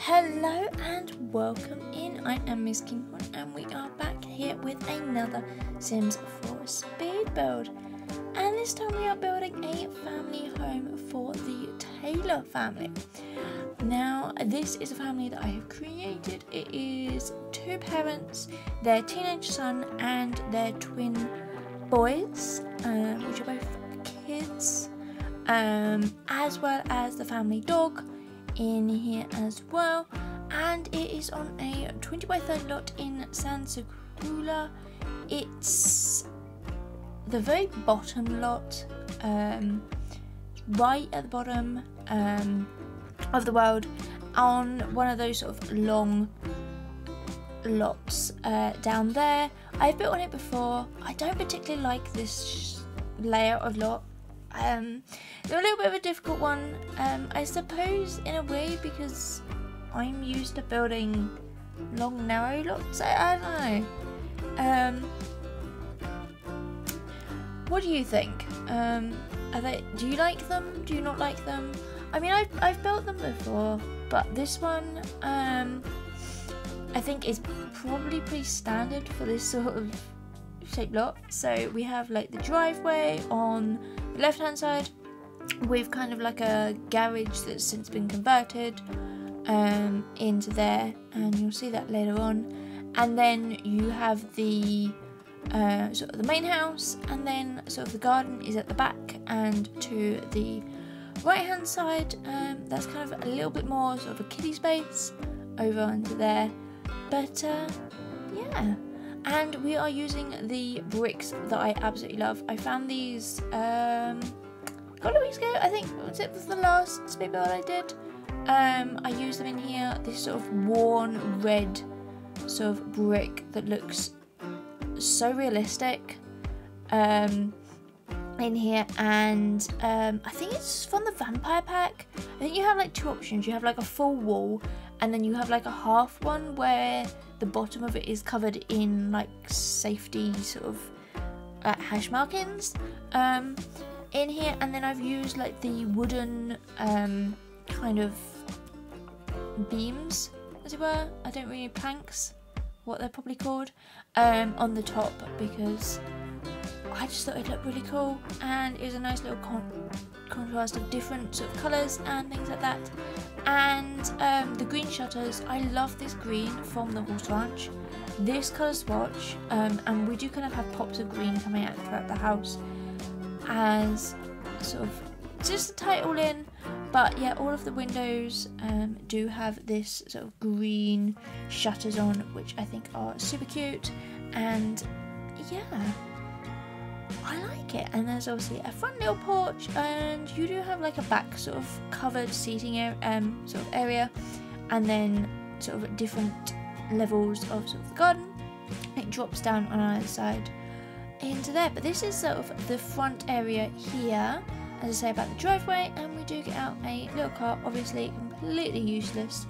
Hello and welcome in. I am MissKinghorn and we are back here with another Sims 4 speed build. And this time we are building a family home for the Taylor family. Now this is a family that I have created. It is two parents, their teenage son and their twin boys, which are both kids, as well as the family dog in here as well, and it is on a 20 by 30 lot in San Sequoia. It's the very bottom lot, right at the bottom of the world, on one of those sort of long lots down there. I've built on it before. I don't particularly like this layout of lot. They're a little bit of a difficult one, I suppose, in a way, because I'm used to building long, narrow lots. I don't know. What do you think? Do you like them? Do you not like them? I mean, I've built them before, but this one, I think is probably pretty standard for this sort of shaped lot. So we have like the driveway on the left hand side with kind of like a garage that's since been converted into there, and you'll see that later on. And then you have the sort of the main house, and then sort of the garden is at the back, and to the right hand side that's kind of a little bit more sort of a kiddie space over onto there. But yeah. And we are using the bricks that I absolutely love. I found these a couple of weeks ago, I think. Was the last speed build I did? I used them in here. This sort of worn red sort of brick that looks so realistic in here. And I think it's from the vampire pack. I think you have like two options. You have like a full wall, and then you have like a half one where the bottom of it is covered in like safety sort of hash markings in here. And then I've used like the wooden kind of beams, as it were. I don't really know, planks, what they're probably called, on the top, because I just thought it looked really cool, and it was a nice little contrast of different sort of colours and things like that. And the green shutters, I love this green from the horse ranch. This colour swatch, and we do kind of have pops of green coming out throughout the house as sort of just to tie it all in. But yeah, all of the windows do have this sort of green shutters on, which I think are super cute. And yeah, I like it. And there's obviously a front little porch, and you do have like a back sort of covered seating sort of area, and then sort of different levels of sort of the garden. It drops down on either side into there. But this is sort of the front area here, as I say, about the driveway. And we do get out a little car, obviously completely useless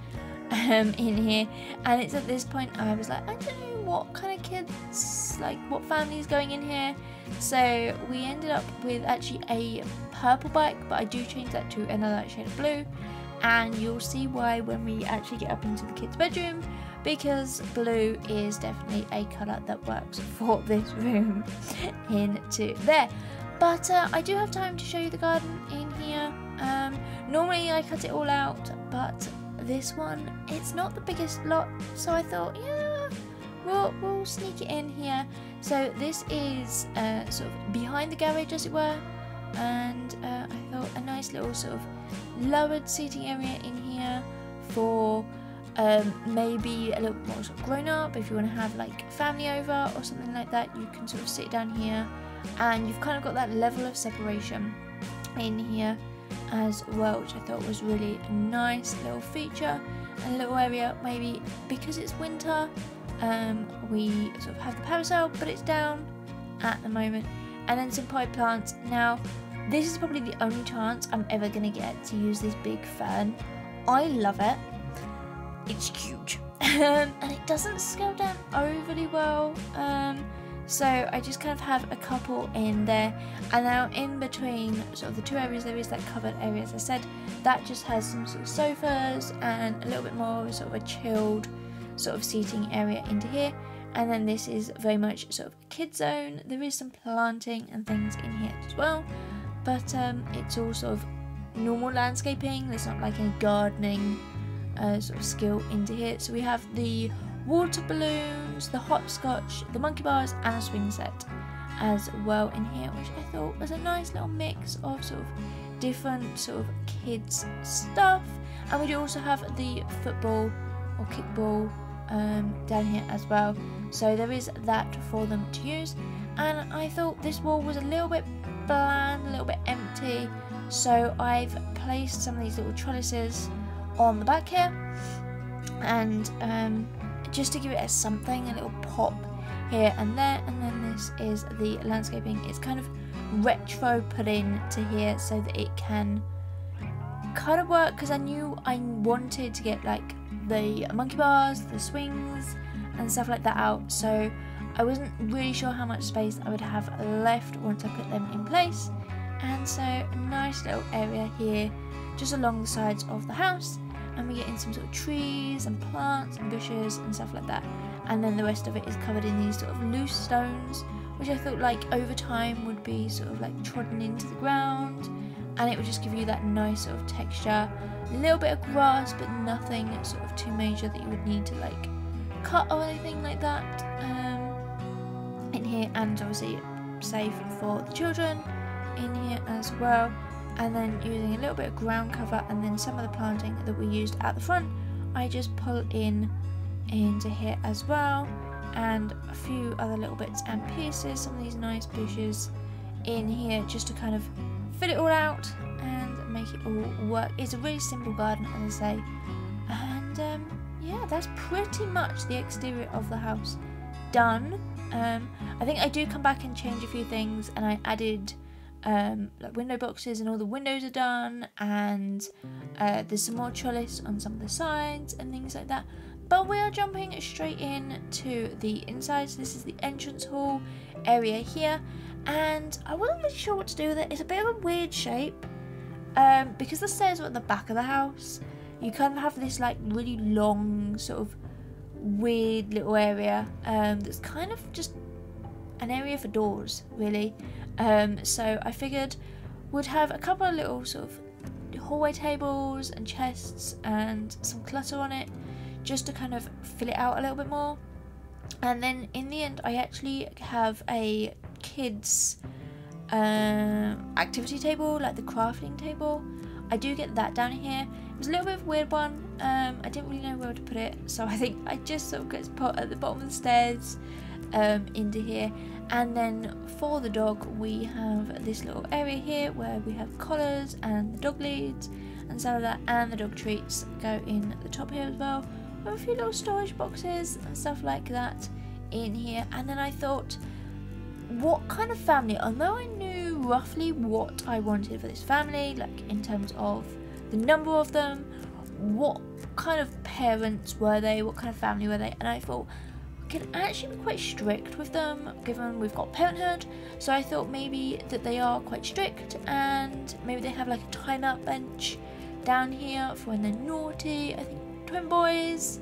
in here. And it's at this point I was like, I don't know what kind of kids, like what family is going in here. So we ended up with actually a purple bike, but I do change that to another shade of blue, and you'll see why when we actually get up into the kids' bedroom, because blue is definitely a colour that works for this room into there. But I do have time to show you the garden in here. Normally I cut it all out, but this one, it's not the biggest lot, so I thought, yeah, we'll sneak it in here. So this is sort of behind the garage, as it were, and I thought a nice little sort of lowered seating area in here for maybe a little more sort of grown up. If you want to have like family over or something like that, you can sort of sit down here, and you've kind of got that level of separation in here as well, which I thought was really a nice little feature. And a little area, maybe because it's winter, we sort of have the parasol, but it's down at the moment. And then some pipe plants. Now this is probably the only chance I'm ever going to get to use this big fern. I love it. It's huge and it doesn't scale down overly well, So I just kind of have a couple in there, and now in between sort of the two areas there is that covered area, as I said, that just has some sort of sofas and a little bit more of sort of a chilled sort of seating area into here. And then this is very much sort of a kid zone. There is some planting and things in here as well, but it's all sort of normal landscaping. There's not like any gardening sort of skill into here. So we have the water balloons, the hopscotch, the monkey bars, and a swing set as well in here, which I thought was a nice little mix of sort of different sort of kids stuff. And we do also have the football or kickball down here as well, so there is that for them to use. And I thought this wall was a little bit bland, a little bit empty, so I've placed some of these little trellises on the back here, and just to give it a something, a little pop here and there. And then this is the landscaping. It's kind of retro put in to here so that it can kind of work, because I knew I wanted to get like the monkey bars, the swings and stuff like that out, so I wasn't really sure how much space I would have left once I put them in place. And so a nice little area here just along the sides of the house, and we get in some sort of trees and plants and bushes and stuff like that. And then the rest of it is covered in these sort of loose stones, which I thought like over time would be sort of like trodden into the ground, and it would just give you that nice sort of texture. A little bit of grass, but nothing sort of too major that you would need to like cut or anything like that in here. And obviously safe for the children in here as well. And then using a little bit of ground cover, and then some of the planting that we used at the front I just pull in into here as well, and a few other little bits and pieces, some of these nice bushes in here just to kind of fit it all out and make it all work. It's a really simple garden, as I say, and yeah, that's pretty much the exterior of the house done. I think I do come back and change a few things, and I added like window boxes, and all the windows are done, and there's some more trellis on some of the sides and things like that. But we are jumping straight in to the inside. So this is the entrance hall area here, and I wasn't really sure what to do with it. It's a bit of a weird shape because the stairs are at the back of the house. You kind of have this like really long sort of weird little area that's kind of just an area for doors, really. So I figured we'd have a couple of little sort of hallway tables and chests and some clutter on it, just to kind of fill it out a little bit more. And then in the end I actually have a kids activity table, like the crafting table. I do get that down here. It was a little bit of a weird one. I didn't really know where to put it, so I think I just sort of got it put at the bottom of the stairs into here. And then for the dog we have this little area here where we have collars and the dog leads and some of that, and the dog treats go in the top here as well, with a few little storage boxes and stuff like that in here. And then I thought, what kind of family, although I knew roughly what I wanted for this family, like in terms of the number of them, what kind of parents were they, what kind of family were they, and I thought we can actually be quite strict with them given we've got parenthood. So I thought maybe that they are quite strict, and maybe they have like a timeout bench down here for when they're naughty. I think twin boys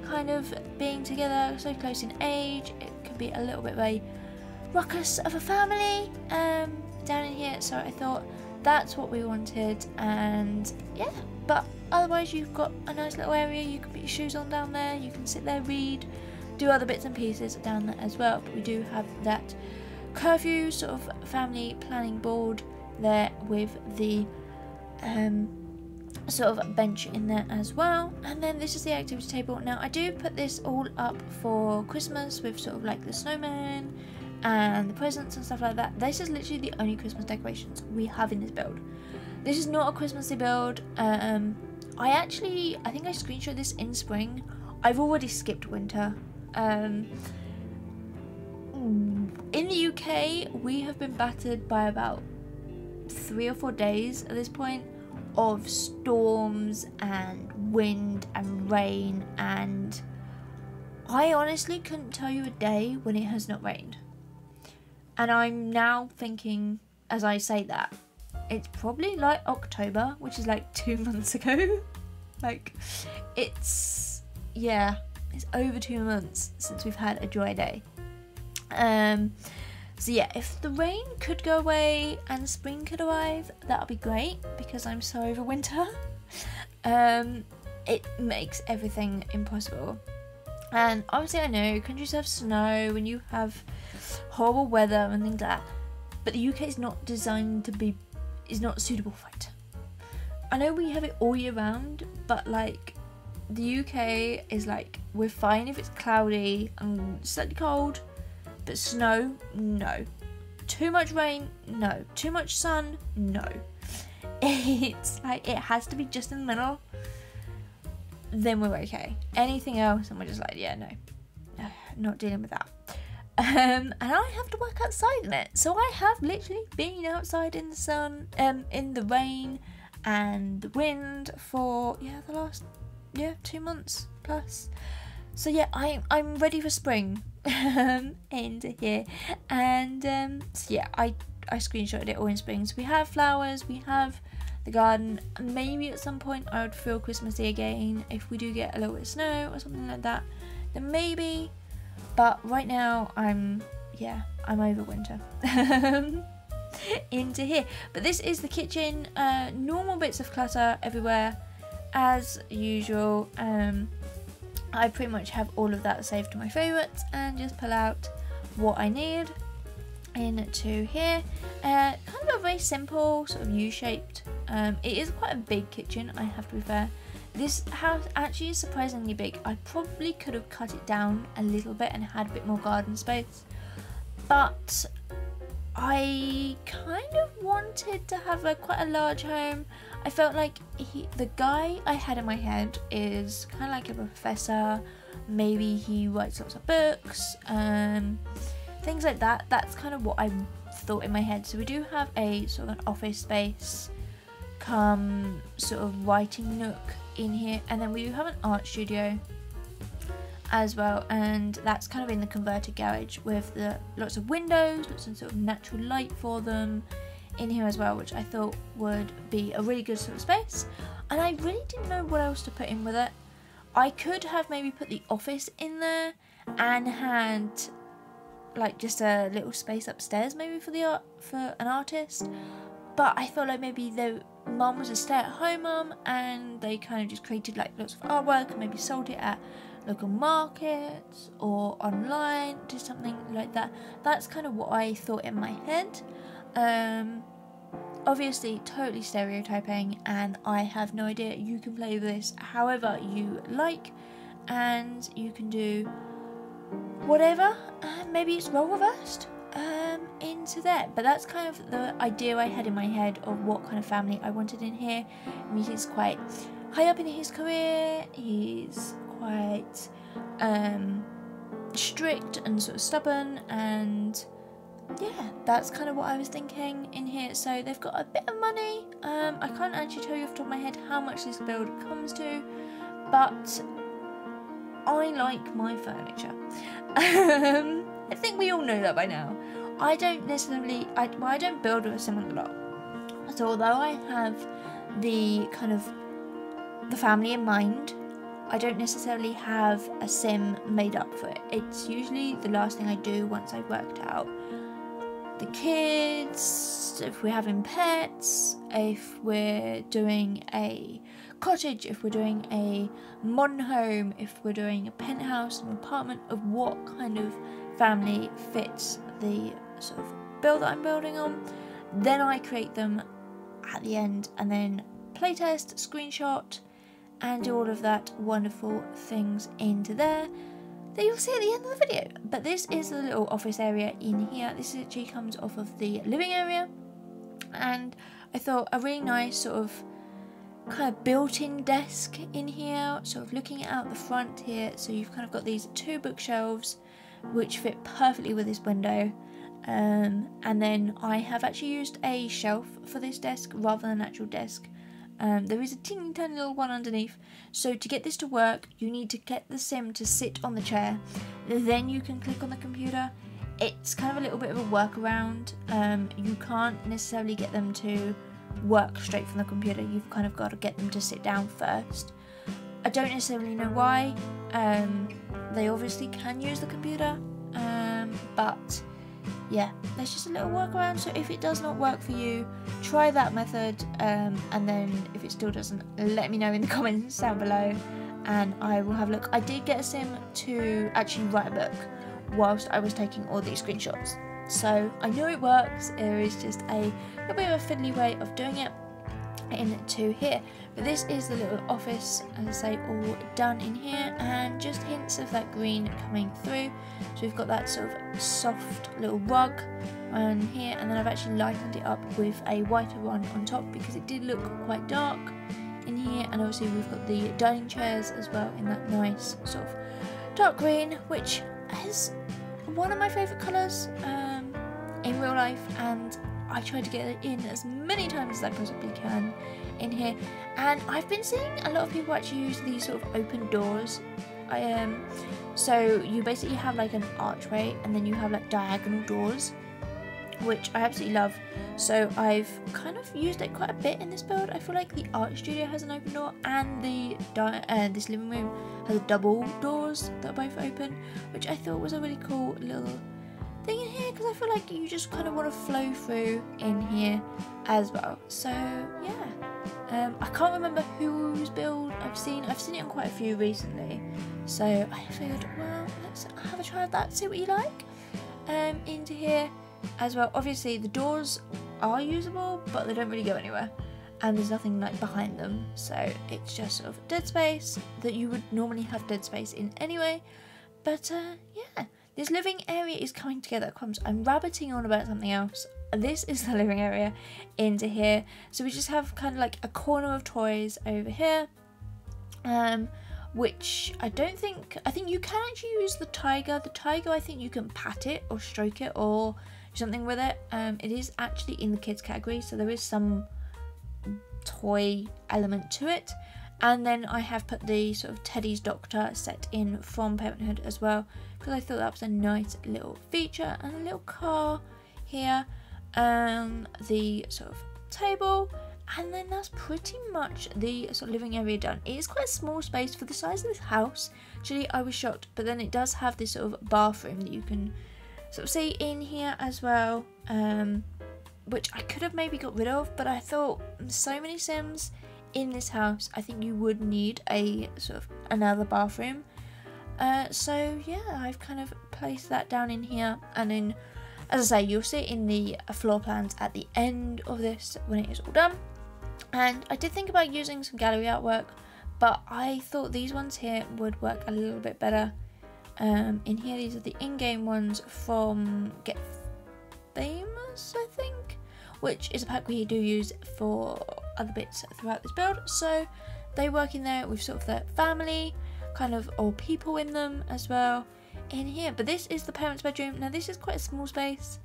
kind of being together so close in age, it could be a little bit of a ruckus of a family down in here. So I thought that's what we wanted, and yeah, but otherwise you've got a nice little area. You can put your shoes on down there, you can sit there, read, do other bits and pieces down there as well. But we do have that curfew sort of family planning board there with the sort of bench in there as well. And then this is the activity table. Now I do put this all up for Christmas with sort of like the snowman and the presents and stuff like that. This is literally the only Christmas decorations we have in this build. This is not a Christmassy build. I think I screenshot this in spring. I've already skipped winter. In the UK we have been battered by about 3 or 4 days at this point of storms and wind and rain, and I honestly couldn't tell you a day when it has not rained. And I'm now thinking, as I say that, it's probably like October, which is like 2 months ago. Like, it's over 2 months since we've had a dry day. So yeah, if the rain could go away and spring could arrive, that would be great, because I'm so over winter. It makes everything impossible. And obviously I know countries have snow and you have horrible weather and things like that, but the UK is not designed to be, is not suitable for it. I know we have it all year round, but like the UK is like, we're fine if it's cloudy and slightly cold, but snow, no. Too much rain, no. Too much sun, no. It's like, it has to be just in the middle, then we're okay. Anything else and we're just like, yeah, no, not dealing with that. And I have to work outside in it, so I have literally been outside in the sun, in the rain and the wind for the last 2 months plus. So yeah, I'm ready for spring into here. And so yeah, I screenshotted it all in spring. So we have flowers, we have the garden. Maybe at some point I would feel Christmassy again if we do get a little bit of snow or something like that, then maybe. But right now I'm over winter. Into here. But this is the kitchen. Normal bits of clutter everywhere as usual. I pretty much have all of that saved to my favourites and just pull out what I need into here. Kind of a very simple sort of U-shaped. It is quite a big kitchen, I have to be fair. This house actually is surprisingly big. I probably could have cut it down a little bit and had a bit more garden space, but I kind of wanted to have quite a large home. I felt like the guy I had in my head is kind of like a professor. Maybe he writes lots of books, things like that. That's kind of what I thought in my head. So we do have a sort of an office space come sort of writing nook in here, and then we do have an art studio as well, and that's kind of in the converted garage with the lots of windows, lots of sort of natural light for them in here as well, which I thought would be a really good sort of space. And I really didn't know what else to put in with it. I could have maybe put the office in there and had like just a little space upstairs maybe for an artist, but I felt like maybe the mum was a stay-at-home mum and they kind of just created like lots of artwork and maybe sold it at local markets or online, just something like that. That's kind of what I thought in my head. Obviously totally stereotyping, and I have no idea. You can play this however you like and you can do whatever. Maybe it's role reversed into there, but that's kind of the idea I had in my head of what kind of family I wanted in here. I mean, he's quite high up in his career, he's quite strict and sort of stubborn, and yeah, that's kind of what I was thinking in here. So they've got a bit of money. I can't actually tell you off the top of my head how much this build comes to, but I like my furniture. I think we all know that by now. I don't necessarily, I don't build with a sim a lot. So although I have the kind of the family in mind, I don't necessarily have a sim made up for it. It's usually the last thing I do once I've worked out the kids, if we're having pets, if we're doing a cottage, if we're doing a modern home, if we're doing a penthouse, an apartment, of what kind of family fits the sort of build that I'm building on. Then I create them at the end and then playtest, screenshot, and do all of that wonderful things into there that you'll see at the end of the video. But this is the little office area in here. This actually comes off of the living area, and I thought a really nice sort of kind of built-in desk in here, sort of looking out the front here. So you've kind of got these two bookshelves which fit perfectly with this window, and then I have actually used a shelf for this desk rather than an actual desk. There is a teeny tiny little one underneath, so to get this to work you need to get the sim to sit on the chair, then you can click on the computer. it's kind of a little bit of a workaround. You can't necessarily get them to work straight from the computer. You've kind of got to get them to sit down first. I don't necessarily know why. They obviously can use the computer, but yeah, there's just a little workaround. So if it does not work for you, try that method, and then if it still doesn't, let me know in the comments down below and I will have a look. I did get a sim to actually write a book whilst I was taking all these screenshots, so I know it works. There is just a little bit of a fiddly way of doing it into here, but this is the little office, as I say, all done in here, and just hints of that green coming through. So we've got that sort of soft little rug on here, and then I've actually lightened it up with a whiter one on top because it did look quite dark in here. And obviously we've got the dining chairs as well in that nice sort of dark green, which is one of my favourite colours in real life, and I try to get it in as many times as I possibly can in here. And I've been seeing a lot of people actually use these sort of open doors. So you basically have like an archway, and then you have like diagonal doors, which I absolutely love. So I've kind of used it quite a bit in this build. I feel like the art studio has an open door, and the this living room has double doors that are both open, which I thought was a really cool little thing in here, because I feel like you just kind of want to flow through in here as well. So yeah, I can't remember whose build I've seen it on quite a few recently, so I figured, well, let's have a try of that, see what you like into here as well. Obviously the doors are usable, but they don't really go anywhere, and there's nothing like behind them, so it's just sort of dead space that you would normally have dead space in anyway. But yeah, this living area is coming together. Crumbs, I'm rabbiting on about something else. This is the living area into here. So we just have kind of like a corner of toys over here, which I think you can actually use the tiger. The tiger, I think you can pat it or stroke it or do something with it. It is actually in the kids category, so there is some toy element to it. And then I have put the sort of Teddy's Doctor set in from Parenthood as well, because I thought that was a nice little feature. And a little car here, the sort of table, and then that's pretty much the sort of living area done. It is quite a small space for the size of this house. Actually, I was shocked, but then it does have this sort of bathroom that you can sort of see in here as well, which I could have maybe got rid of, but I thought so many Sims in this house, I think you would need a sort of another bathroom. So yeah, I've kind of placed that down in here, and then, as I say, you'll see it in the floor plans at the end of this when it is all done. And I did think about using some gallery artwork, but I thought these ones here would work a little bit better. In here, these are the in-game ones from Get Famous, I think, which is a pack we do use for other bits throughout this build. So they work in there with sort of the family kind of, or people in them as well in here. But this is the parents' bedroom. Now this is quite a small space,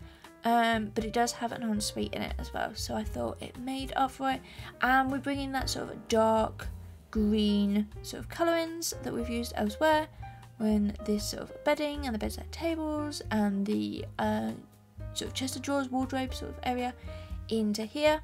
but it does have an ensuite in it as well, so I thought it made up for it. And we're bringing that sort of dark green sort of colourings that we've used elsewhere, when this sort of bedding and the bedside tables and the sort of chest of drawers, wardrobe sort of area into here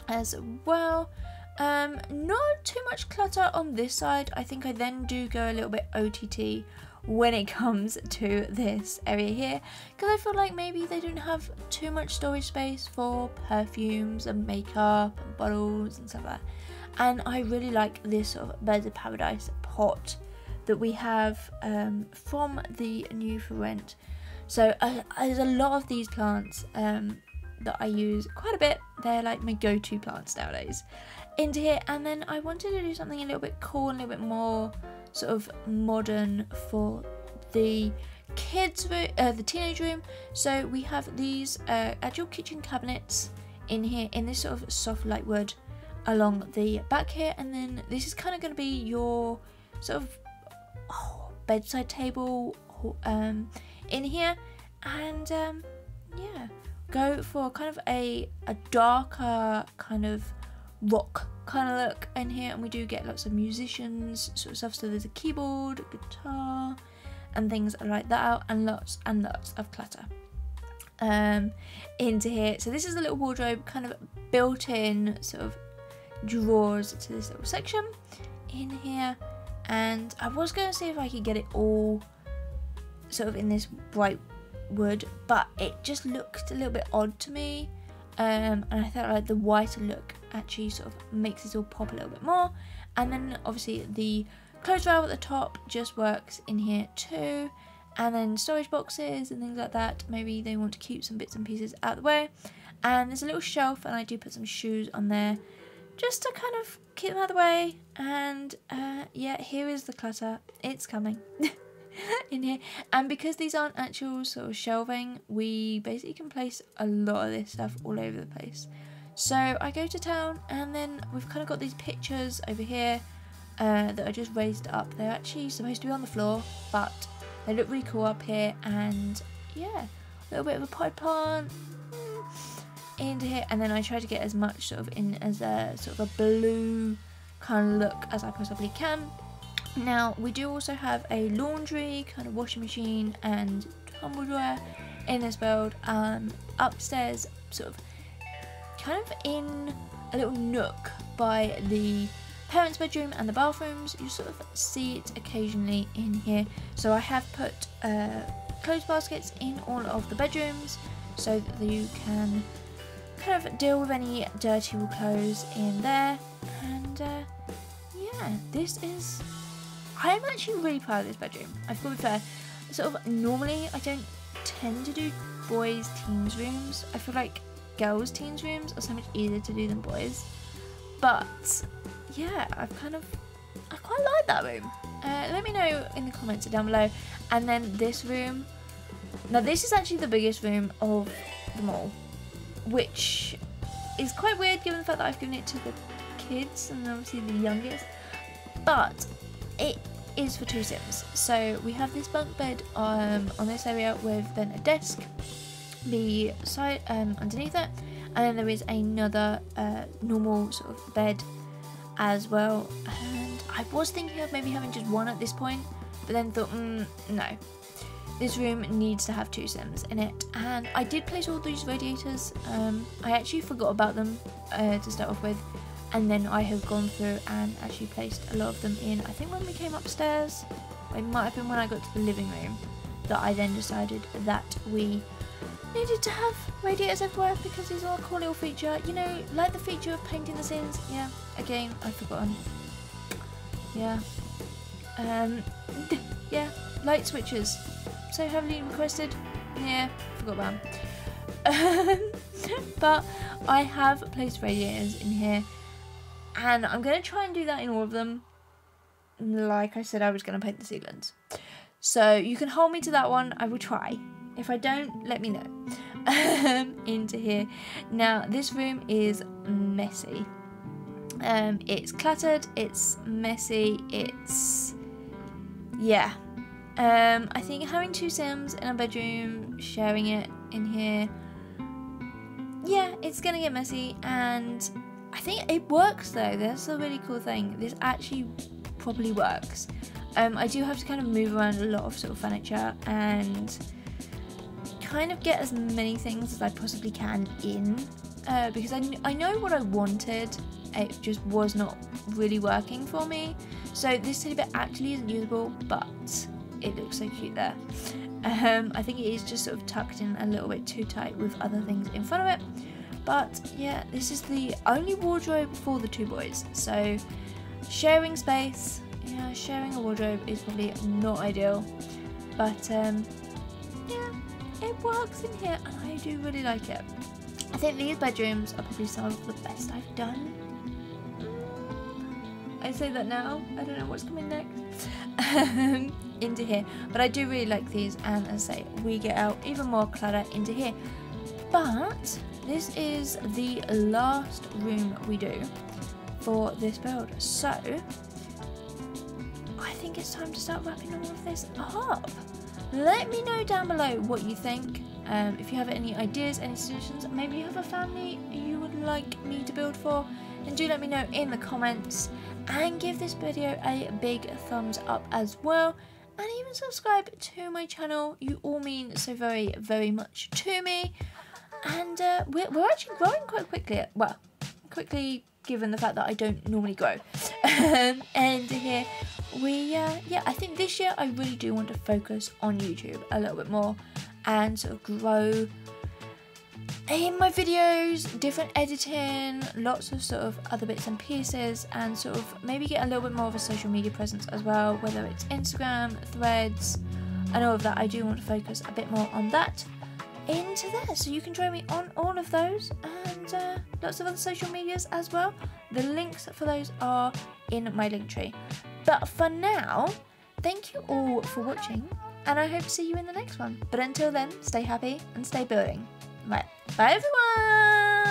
as well. Not too much clutter on this side. I think I then do go a little bit OTT when it comes to this area here, because I feel like maybe they don't have too much storage space for perfumes and makeup and bottles and stuff like that. And I really like this sort of Birds of Paradise pot that we have from the new for rent. So there's a lot of these plants that I use quite a bit. They're like my go-to plants nowadays into here. And then I wanted to do something a little bit cool and a little bit more sort of modern for the kids room, the teenage room. So we have these actual kitchen cabinets in here in this sort of soft light wood along the back here, and then this is kind of going to be your sort of bedside table in here. And yeah, go for kind of a darker kind of rock kind of look in here, and we do get lots of musicians sort of stuff. So there's a keyboard, a guitar, and things like that out, and lots of clutter into here. So this is a little wardrobe, kind of built-in sort of drawers to this little section in here. And I was going to see if I could get it all sort of in this bright wood, but it just looked a little bit odd to me, and I thought like the whiter look actually sort of makes it all pop a little bit more. And then obviously the clothes rail at the top just works in here too, and then storage boxes and things like that. Maybe they want to keep some bits and pieces out of the way. And there's a little shelf, and I do put some shoes on there just to kind of keep them out of the way. And yeah, here is the clutter. It's coming in here. And because these aren't actual sort of shelving, we basically can place a lot of this stuff all over the place. So I go to town, and then we've kind of got these pictures over here that I just raised up. They're actually supposed to be on the floor, but they look really cool up here. And yeah, a little bit of a pot plant into here, and then I try to get as much sort of in as a sort of a blue kind of look as I possibly can. Now we do also have a laundry, kind of washing machine and tumble dryer in this build. Upstairs, sort of kind of in a little nook by the parents' bedroom and the bathrooms. You sort of see it occasionally in here. So I have put clothes baskets in all of the bedrooms so that you can kind of deal with any dirty clothes in there. And yeah, this is, I'm actually really proud of this bedroom. I've got to be fair, sort of normally I don't tend to do boys' teens rooms. I feel like girls' teens rooms are so much easier to do than boys. But yeah, I quite like that room. Let me know in the comments down below. And then this room, now this is actually the biggest room of them all, which is quite weird given the fact that I've given it to the kids and obviously the youngest, but it is for 2 Sims. So we have this bunk bed on this area with then a desk beside underneath it, and then there is another normal sort of bed as well. And I was thinking of maybe having just one at this point, but then thought no, this room needs to have 2 Sims in it. And I did place all these radiators. I actually forgot about them to start off with, and then I have gone through and actually placed a lot of them in. I think when we came upstairs, it might have been when I got to the living room, that I then decided that we needed to have radiators everywhere, because these are a cool little feature, you know, like the feature of painting the Sims. Yeah, again, I've forgotten. Yeah. Yeah, light switches. So heavily requested. Yeah, forgot about them. But I have placed radiators in here, and I'm going to try and do that in all of them. Like I said, I was going to paint the ceilings. So you can hold me to that one. I will try. If I don't, let me know. Into here. Now, this room is messy. It's cluttered, it's messy, it's, yeah. I think having 2 Sims in a bedroom, sharing it in here, yeah, it's gonna get messy. And I think it works though. That's a really cool thing. This actually properly works. I do have to kind of move around a lot of sort of furniture and kind of get as many things as I possibly can in, because I know what I wanted. It just was not really working for me. So this teddy bear actually isn't usable, but it looks so cute there. I think it is just sort of tucked in a little bit too tight with other things in front of it. But yeah, this is the only wardrobe for the 2 boys. So sharing space, yeah, sharing a wardrobe is probably not ideal. But yeah, it works in here, and I do really like it. I think these bedrooms are probably some of the best I've done. I say that now, I don't know what's coming next into here, but I do really like these. And as I say, we get out even more clutter into here. But this is the last room we do for this build, so I think it's time to start wrapping all of this up. Let me know down below what you think. If you have any ideas, any suggestions, maybe you have a family you would like me to build for, then do let me know in the comments, and give this video a big thumbs up as well. and even subscribe to my channel. You all mean so very, very much to me. And we're actually growing quite quickly. Well, quickly given the fact that I don't normally grow. And here yeah, I think this year I really do want to focus on YouTube a little bit more and sort of grow in my videos, different editing, lots of sort of other bits and pieces, and sort of maybe get a little bit more of a social media presence as well, whether it's Instagram, Threads, and all of that. I do want to focus a bit more on that into there, so you can join me on all of those and lots of other social medias as well. The links for those are in my link tree. But for now, thank you all for watching, and I hope to see you in the next one. But until then, stay happy and stay building. Right, bye everyone!